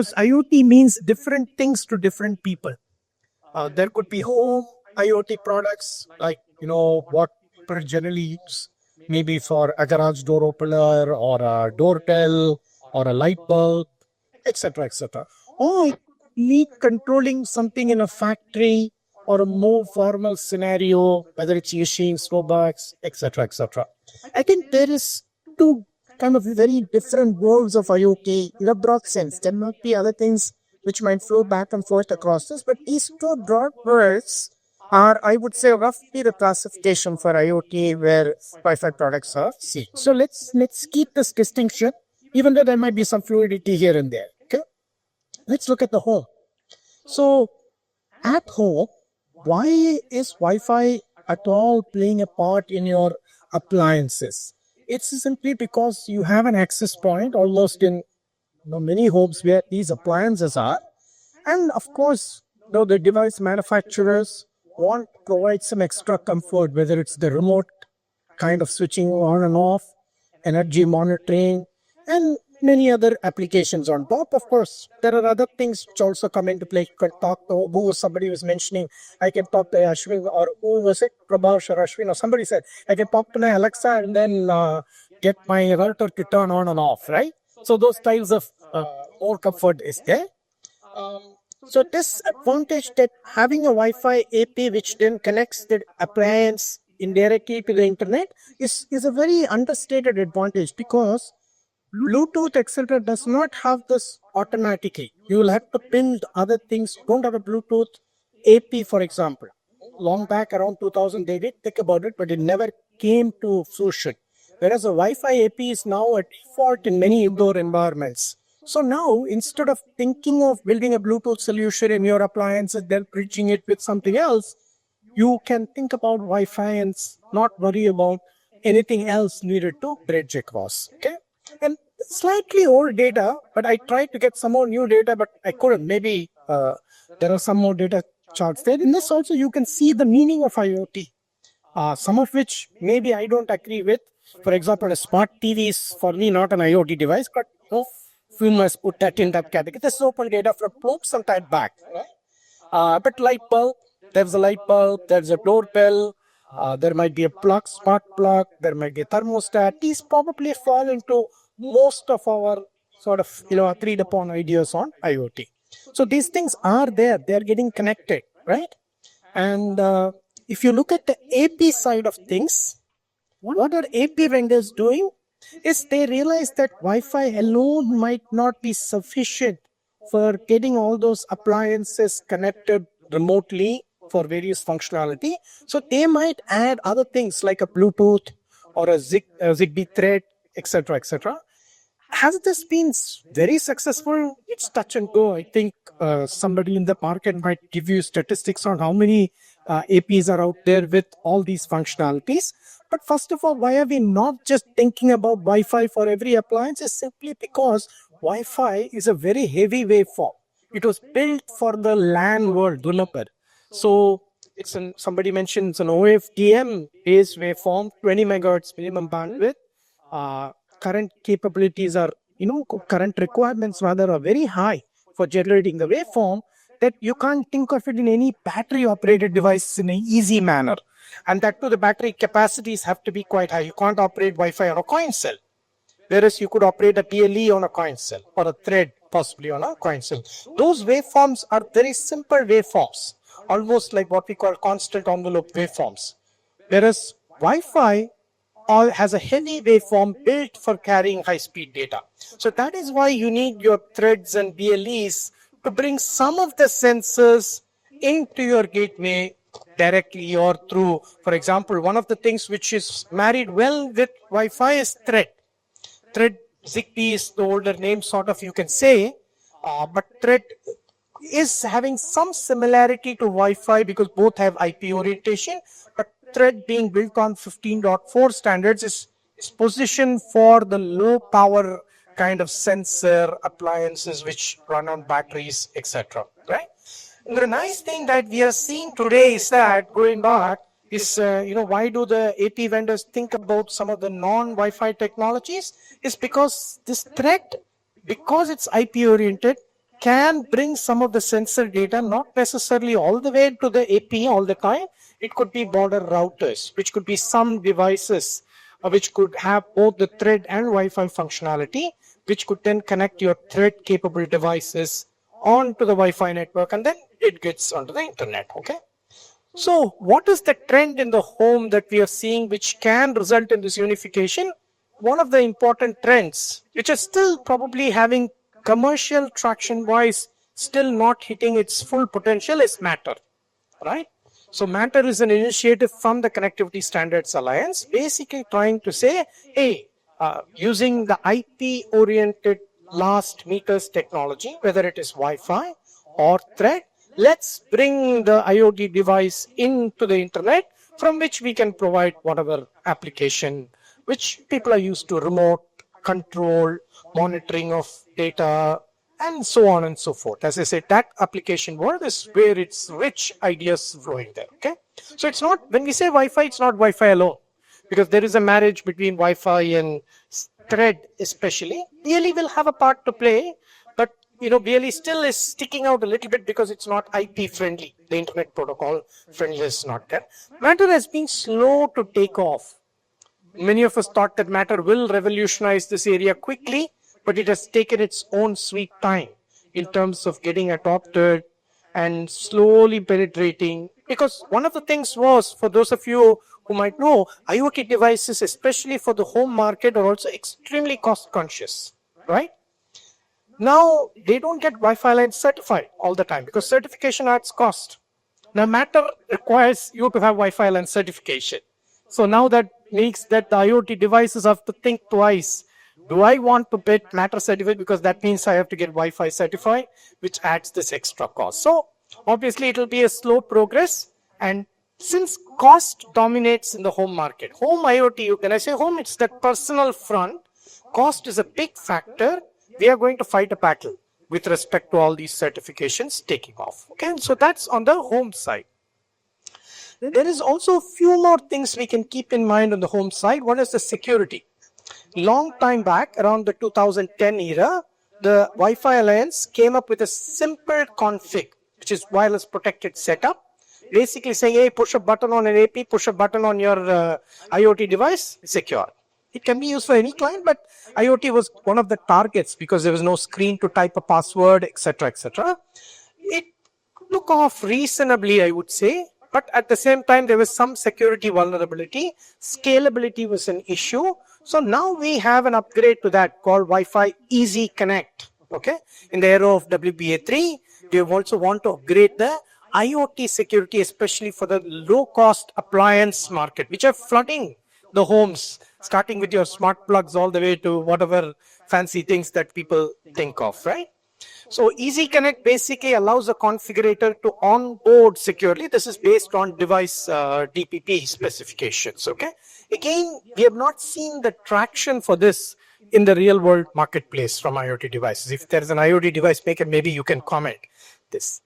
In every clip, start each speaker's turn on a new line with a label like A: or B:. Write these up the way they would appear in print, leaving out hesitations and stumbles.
A: because IoT means different things to different people. There could be home IoT products like, what people generally use, maybe for a garage door opener or a doorbell or a light bulb, etc., etc. Or it could be controlling something in a factory or a more formal scenario, whether it's machines, robots, etc., etc. I think there is two kind of very different worlds of IoT in a broad sense. There might be other things which might flow back and forth across this, but these two broad worlds are, I would say, roughly the classification for IoT where Wi-Fi products are seen. So let's keep this distinction, even though there might be some fluidity here and there. Okay, let's look at the home. So at home, why is Wi-Fi at all playing a part in your appliances? It's simply because you have an access point almost in many homes where these appliances are. And of course, the device manufacturers want to provide some extra comfort, whether it's the remote kind of switching on and off, energy monitoring, and many other applications on top. Of course, there are other things which also come into play. You can talk to who somebody was mentioning. I can talk to Ashwin, or who was it? Prabhash or Ashwin, or somebody said, I can talk to my Alexa and then get my router to turn on and off, right? So those types of more comfort is there. So this advantage that having a Wi-Fi AP which then connects the appliance indirectly to the internet is a very understated advantage, because Bluetooth etc. does not have this automatically. You will have to build other things. Don't have a Bluetooth AP, for example. Long back around 2000 they did think about it, but it never came to fruition. Whereas a Wi-Fi AP is now a default in many indoor environments. So now, instead of thinking of building a Bluetooth solution in your appliance and then bridging it with something else, you can think about Wi-Fi and not worry about anything else needed to bridge across. Okay, and slightly old data, but I tried to get some more new data, but I couldn't. Maybe there are some more data charts there. In this also, you can see the meaning of IoT. Some of which maybe I don't agree with. For example, a smart TV is for me not an IoT device, but we must put that in that category. This is open data from Bloom some time back. But light bulb, there's a light bulb, there's a doorbell, there might be a plug, smart plug, there might be a thermostat. These probably fall into most of our sort of agreed upon ideas on IoT. So these things are there, they're getting connected, right? And if you look at the AP side of things, what are AP vendors doing is they realize that Wi-Fi alone might not be sufficient for getting all those appliances connected remotely for various functionality. So they might add other things like a Bluetooth or a Zigbee thread, etc., etc. Has this been very successful? It's touch and go. I think somebody in the market might give you statistics on how many APs are out there with all these functionalities. But first of all, why are we not just thinking about Wi-Fi for every appliance? Is simply because Wi-Fi is a very heavy waveform. It was built for the LAN world, remember. So somebody mentioned it's an OFDM based waveform, 20 megahertz minimum bandwidth. Current capabilities are, current requirements rather are very high for generating the waveform, that you can't think of it in any battery operated device in an easy manner. And that too, the battery capacities have to be quite high. You can't operate Wi-Fi on a coin cell. Whereas you could operate a BLE on a coin cell or a thread possibly on a coin cell. Those waveforms are very simple waveforms, almost like what we call constant envelope waveforms. Whereas Wi-Fi has a heavy waveform built for carrying high-speed data. So that is why you need your threads and BLEs to bring some of the sensors into your gateway directly or through. For example, one of the things which is married well with Wi-Fi is thread. Thread, Zigbee is the older name, sort of, you can say, but thread is having some similarity to Wi-Fi because both have IP orientation, but thread being built on 15.4 standards is positioned for the low power kind of sensor appliances which run on batteries, etc. Right? And the nice thing that we are seeing today is that, going back, is, why do the AP vendors think about some of the non-Wi-Fi technologies? Is because this thread, because it's IP oriented, can bring some of the sensor data, not necessarily all the way to the AP all the time. It could be border routers, which could be some devices which could have both the thread and Wi-Fi functionality, which could then connect your thread capable devices onto the Wi-Fi network, and then it gets onto the internet. Okay. So what is the trend in the home that we are seeing which can result in this unification? One of the important trends, which is still probably having commercial traction wise, still not hitting its full potential, is Matter, right? So Matter is an initiative from the Connectivity Standards Alliance, basically trying to say, hey, using the IP oriented last meters technology, whether it is Wi-Fi or thread, let's bring the IoT device into the internet, from which we can provide whatever application which people are used to, remote control, monitoring of data, and so on and so forth. As I said, that application world is where it's rich ideas flowing there. Okay, so it's not, when we say Wi-Fi, it's not Wi-Fi alone, because there is a marriage between Wi-Fi and thread, especially. BLE will have a part to play, but BLE still is sticking out a little bit because it's not IP friendly. The internet protocol friendliness is not there. Matter has been slow to take off. Many of us thought that Matter will revolutionize this area quickly, but it has taken its own sweet time in terms of getting adopted and slowly penetrating. Because one of the things was, for those of you who might know, IoT devices, especially for the home market, are also extremely cost conscious, right? Now, they don't get Wi-Fi line certified all the time because certification adds cost. Now, Matter requires you to have Wi-Fi line certification. So now that makes that the IoT devices have to think twice. Do I want to get Matter certified, because that means I have to get Wi-Fi certified, which adds this extra cost. So obviously it will be a slow progress, and since cost dominates in the home market, home IoT, when I say home, it's that personal front, cost is a big factor. We are going to fight a battle with respect to all these certifications taking off. Okay, so that's on the home side. There is also a few more things we can keep in mind on the home side. One is the security. Long time back, around the 2010 era, the Wi-Fi Alliance came up with a simple config, which is wireless protected setup. Basically saying, hey, push a button on an AP, push a button on your IoT device, secure. It can be used for any client, but IoT was one of the targets because there was no screen to type a password, etc., etc. It took off reasonably, I would say. But at the same time, there was some security vulnerability. Scalability was an issue. So now we have an upgrade to that called Wi-Fi Easy Connect. Okay. In the era of WBA3, we also want to upgrade the IoT security, especially for the low-cost appliance market, which are flooding the homes, starting with your smart plugs all the way to whatever fancy things that people think of, right? So Easy Connect basically allows a configurator to onboard securely. This is based on device DPP specifications. Okay. Again, we have not seen the traction for this in the real world marketplace from IoT devices. If there is an IoT device maker, maybe you can comment this.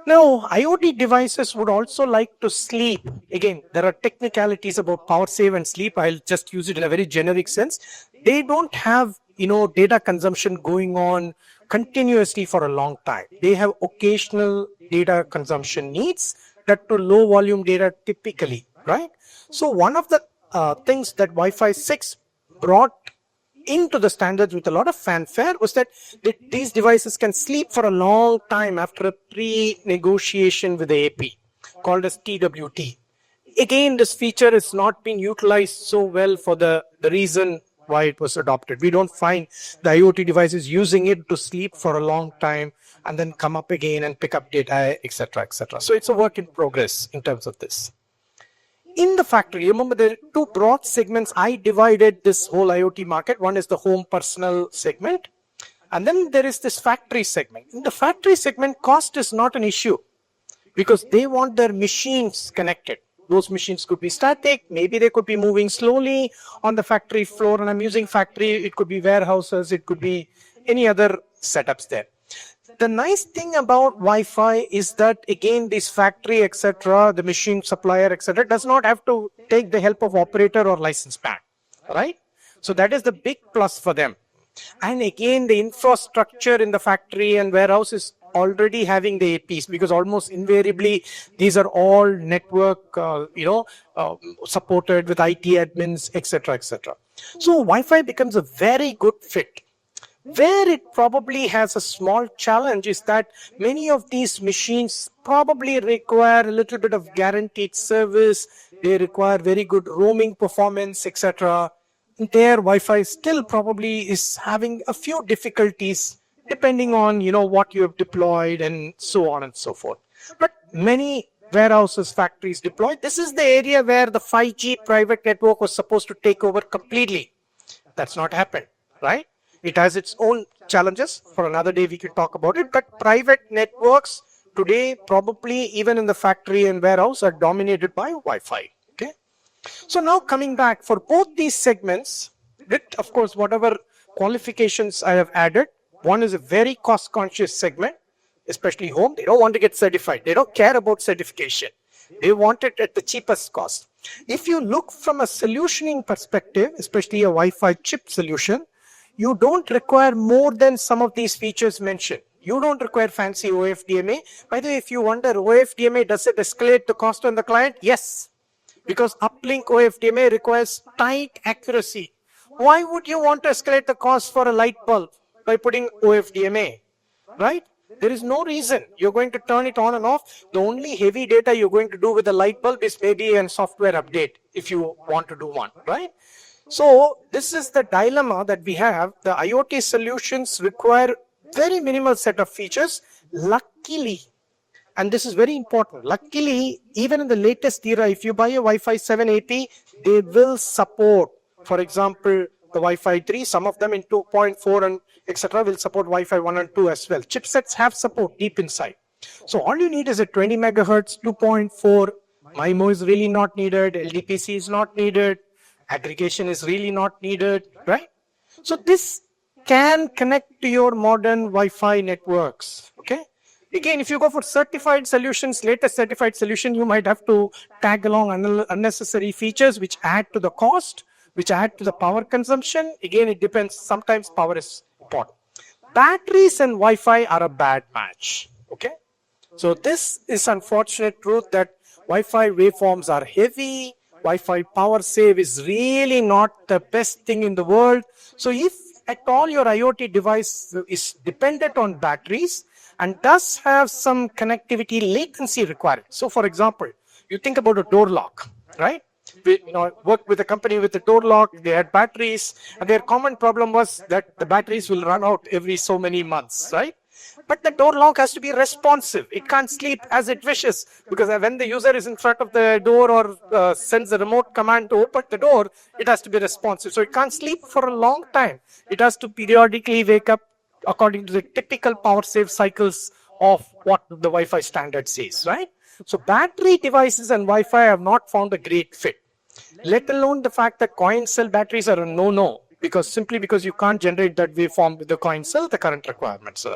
A: Now, IoT devices would also like to sleep. Again, there are technicalities about power save and sleep. I'll just use it in a very generic sense. They don't have, data consumption going on continuously for a long time. They have occasional data consumption needs, that to low volume data typically, right? So one of the things that Wi-Fi 6 brought into the standards with a lot of fanfare was that these devices can sleep for a long time after a pre-negotiation with the AP called as TWT. Again, this feature has not been utilized so well for the reason why it was adopted. We don't find the IoT devices using it to sleep for a long time and then come up again and pick up data, etc., etc. So it's a work in progress in terms of this. In the factory, remember there are two broad segments. I divided this whole IoT market. One is the home personal segment, and then there is this factory segment. In the factory segment, cost is not an issue because they want their machines connected. Those machines could be static, maybe they could be moving slowly on the factory floor, and I'm using factory, it could be warehouses, it could be any other setups there. The nice thing about Wi-Fi is that, again, this factory, etc., the machine supplier, etc., does not have to take the help of operator or license man, right? So that is the big plus for them. And again, the infrastructure in the factory and warehouse is already having the APs, because almost invariably these are all network, supported with IT admins, etc., etc. So Wi-Fi becomes a very good fit. Where it probably has a small challenge is that many of these machines probably require a little bit of guaranteed service. They require very good roaming performance, etc. Their Wi-Fi still probably is having a few difficulties depending on what you have deployed and so on and so forth. But many warehouses, factories deployed. This is the area where the 5G private network was supposed to take over completely. That's not happened, right? It has its own challenges. For another day we could talk about it. But private networks today, probably even in the factory and warehouse, are dominated by Wi-Fi. Okay. So now coming back, for both these segments, with of course whatever qualifications I have added, one is a very cost conscious segment, especially home. They don't want to get certified. They don't care about certification. They want it at the cheapest cost. If you look from a solutioning perspective, especially a Wi-Fi chip solution, you don't require more than some of these features mentioned. You don't require fancy OFDMA. By the way, if you wonder, OFDMA, does it escalate the cost on the client? Yes, because uplink OFDMA requires tight accuracy. Why would you want to escalate the cost for a light bulb by putting OFDMA, right? There is no reason. You're going to turn it on and off. The only heavy data you're going to do with a light bulb is maybe a software update if you want to do one, right? So this is the dilemma that we have. The IoT solutions require very minimal set of features. Luckily, and this is very important, luckily, even in the latest era, if you buy a Wi-Fi 7 AP, they will support, for example, the Wi-Fi 3, some of them in 2.4 and etc. will support Wi-Fi 1 and 2 as well. Chipsets have support deep inside. So all you need is a 20 megahertz, 2.4. MIMO is really not needed. LDPC is not needed. Aggregation is really not needed, right? So this can connect to your modern Wi-Fi networks, okay? Again, if you go for certified solutions, latest certified solution, you might have to tag along unnecessary features which add to the cost, which add to the power consumption. Again, it depends. Sometimes power is important. Batteries and Wi-Fi are a bad match, okay? So this is unfortunate truth that Wi-Fi waveforms are heavy. Wi-Fi power save is really not the best thing in the world. So if at all your IoT device is dependent on batteries and does have some connectivity latency required. So for example, you think about a door lock, right? We worked with a company with a door lock. They had batteries, and their common problem was that the batteries will run out every so many months, right? But the door lock has to be responsive. It can't sleep as it wishes, because when the user is in front of the door or sends a remote command to open the door, it has to be responsive. So it can't sleep for a long time. It has to periodically wake up according to the typical power save cycles of what the Wi-Fi standard says, right? So battery devices and Wi-Fi have not found a great fit, let alone the fact that coin cell batteries are a no-no, simply because you can't generate that waveform with the coin cell, the current requirements.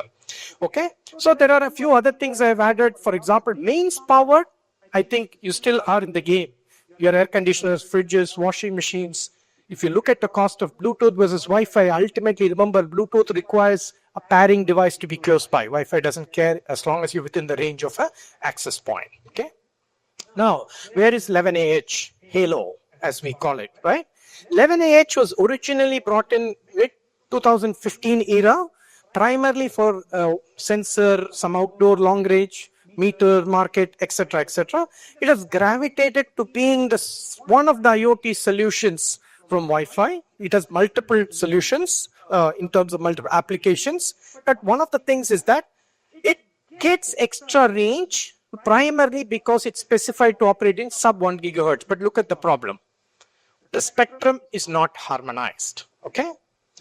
A: Okay, so there are a few other things I have added. For example, mains powered, I think you still are in the game. Your air conditioners, fridges, washing machines. If you look at the cost of Bluetooth versus Wi-Fi, ultimately remember Bluetooth requires a pairing device to be close by. Wi-Fi doesn't care as long as you're within the range of an access point. Okay. Now, where is 11AH? HaLOW, as we call it, right? 11AH was originally brought in mid 2015 era, primarily for sensor, some outdoor long range, meter market, etc., etc. It has gravitated to being one of the IoT solutions from Wi-Fi. It has multiple solutions in terms of multiple applications. But one of the things is that it gets extra range primarily because it's specified to operate in sub 1 gigahertz. But look at the problem. The spectrum is not harmonized. Okay,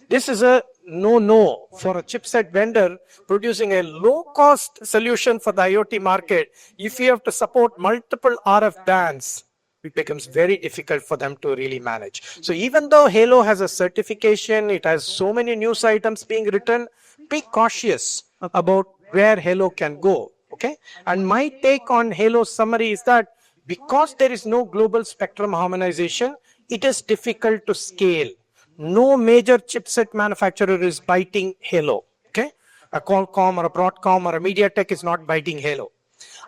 A: this is a no for a chipset vendor producing a low-cost solution for the IoT market. If you have to support multiple RF bands, it becomes very difficult for them to really manage. So even though HaLOW has a certification, it has so many news items being written, be cautious about where HaLOW can go. Okay, and my take on HaLOW's summary is that because there is no global spectrum harmonization, it is difficult to scale. no major chipset manufacturer is biting HaLOW. Okay, a Qualcomm or a Broadcom or a MediaTek is not biting HaLOW.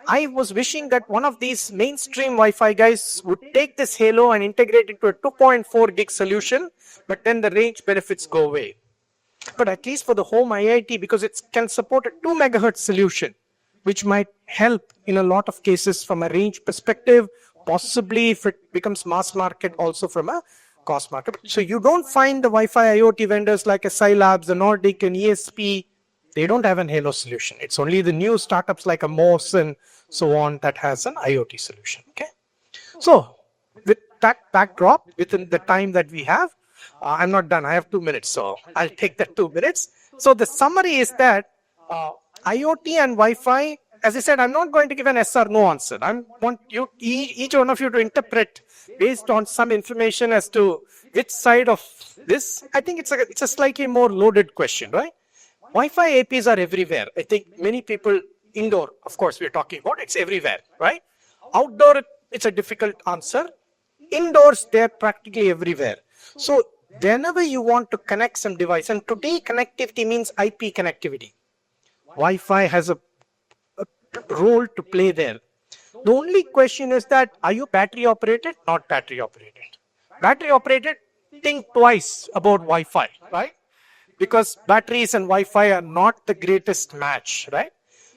A: I was wishing that one of these mainstream Wi-Fi guys would take this HaLOW and integrate it into a 2.4 gig solution, but then the range benefits go away. But at least for the home IIT, because it can support a 2 megahertz solution, which might help in a lot of cases from a range perspective, possibly if it becomes mass market also from a cost market. So you don't find the Wi-Fi IoT vendors like a Scilabs, the Nordic and ESP, they don't have an HaLOW solution. It's only the new startups like a MOS and so on that has an IoT solution. Okay. So with that backdrop, within the time that we have, I'm not done. I have 2 minutes, so I'll take that 2 minutes. So the summary is that IoT and Wi-Fi, as I said, I'm not going to give an yes or no answer. I want you, each one of you to interpret based on some information as to which side of this. I think it's a slightly more loaded question, right? Wi-Fi APs are everywhere. I think many people indoor, of course, we're talking about it's everywhere, right? Outdoor, it's a difficult answer. Indoors, they're practically everywhere. So whenever you want to connect some device, and today connectivity means IP connectivity. Wi-Fi has a role to play there. The only question is that, are you battery operated? Not battery operated. Battery operated, think twice about Wi-Fi, right? Because batteries and Wi-Fi are not the greatest match, right?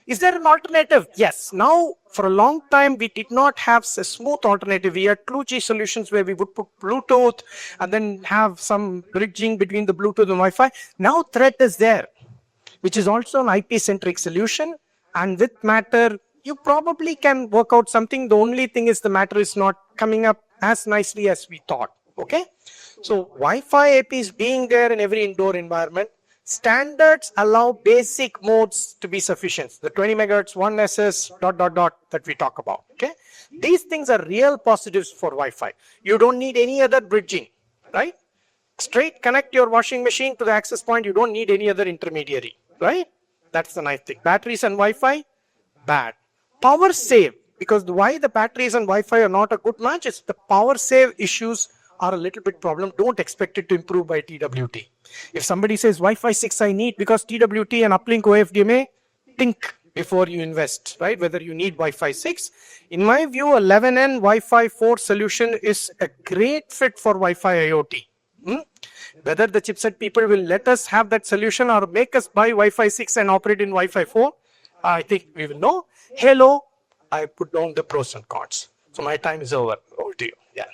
A: Is there an alternative? Yes. Now, for a long time, we did not have a smooth alternative. We had 2G solutions where we would put Bluetooth and then have some bridging between the Bluetooth and Wi-Fi. Now, Thread is there, which is also an IP-centric solution. And with Matter, you probably can work out something. The only thing is the Matter is not coming up as nicely as we thought. Okay? So Wi-Fi APs being there in every indoor environment, standards allow basic modes to be sufficient. The 20 megahertz, 1SS, ... that we talk about. Okay, these things are real positives for Wi-Fi. You don't need any other bridging, right? Straight connect your washing machine to the access point. You don't need any other intermediary, right? That's the nice thing. Batteries and Wi-Fi, bad. Power save, because why the batteries and Wi-Fi are not a good match is the power save issues are a little bit problem. Don't expect it to improve by TWT. If somebody says Wi-Fi 6 I need because TWT and uplink OFDMA, think before you invest, right? Whether you need Wi-Fi 6. In my view, 11N Wi-Fi 4 solution is a great fit for Wi-Fi IoT. Whether the chipset people will let us have that solution or make us buy Wi-Fi 6 and operate in Wi-Fi 4, I think we will know. HaLOW, I put down the pros and cons. So my time is over. Over to you. Yeah.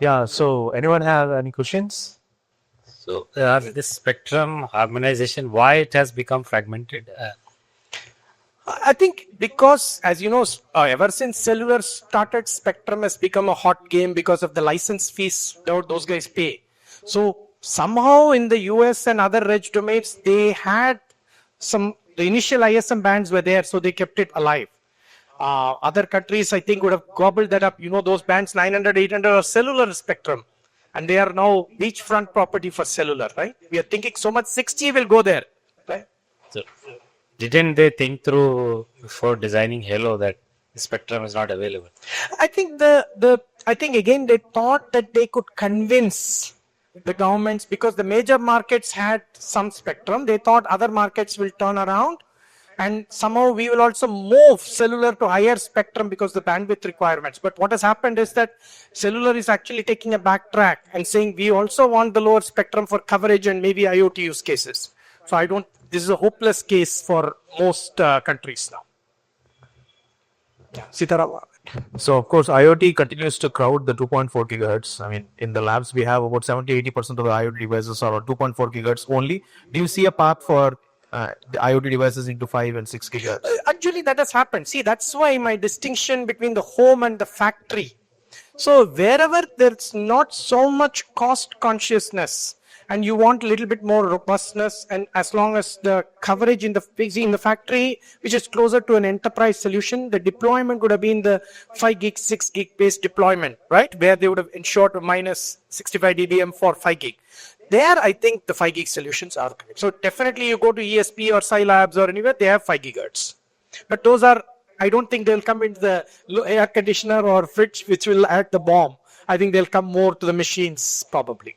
B: Yeah, so anyone have any questions?
C: So this spectrum harmonization, why it has become fragmented?
A: I think because, as you know, ever since cellular started, spectrum has become a hot game because of the license fees those guys pay. So somehow in the US and other reg domains, they had the initial ISM bands were there, so they kept it alive. Other countries, I think, would have gobbled that up. You know, those bands 900, 800 are cellular spectrum. And they are now beachfront property for cellular, right? We are thinking so much 6G will go there, right?
C: So, didn't they think through before designing HaLOW that the spectrum is not available?
A: I think I think again they thought that they could convince the governments because the major markets had some spectrum. They thought other markets will turn around. And somehow we will also move cellular to higher spectrum because the bandwidth requirements. But what has happened is that cellular is actually taking a backtrack and saying we also want the lower spectrum for coverage and maybe IoT use cases. So this is a hopeless case for most countries now. Yeah. Sitaram.
B: So of course, IoT continues to crowd the 2.4 gigahertz. I mean, in the labs, we have about 70-80% of the IoT devices are on 2.4 gigahertz only. Do you see a path for the IoT devices into 5 and 6 gigahertz?
A: Actually, that has happened. See, that's why my distinction between the home and the factory. So wherever there's not so much cost consciousness and you want a little bit more robustness, and as long as the coverage in the factory, which is closer to an enterprise solution, the deployment would have been the 5 gig, 6 gig based deployment, right? Where they would have ensured a minus 65 dBm for 5 gig. There, I think the 5 gig solutions are coming. So definitely you go to ESP or Scilabs or anywhere, they have 5 gigahertz. But those are, I don't think they'll come into the air conditioner or fridge, which will add the bomb.
D: I think they'll come more to the machines probably.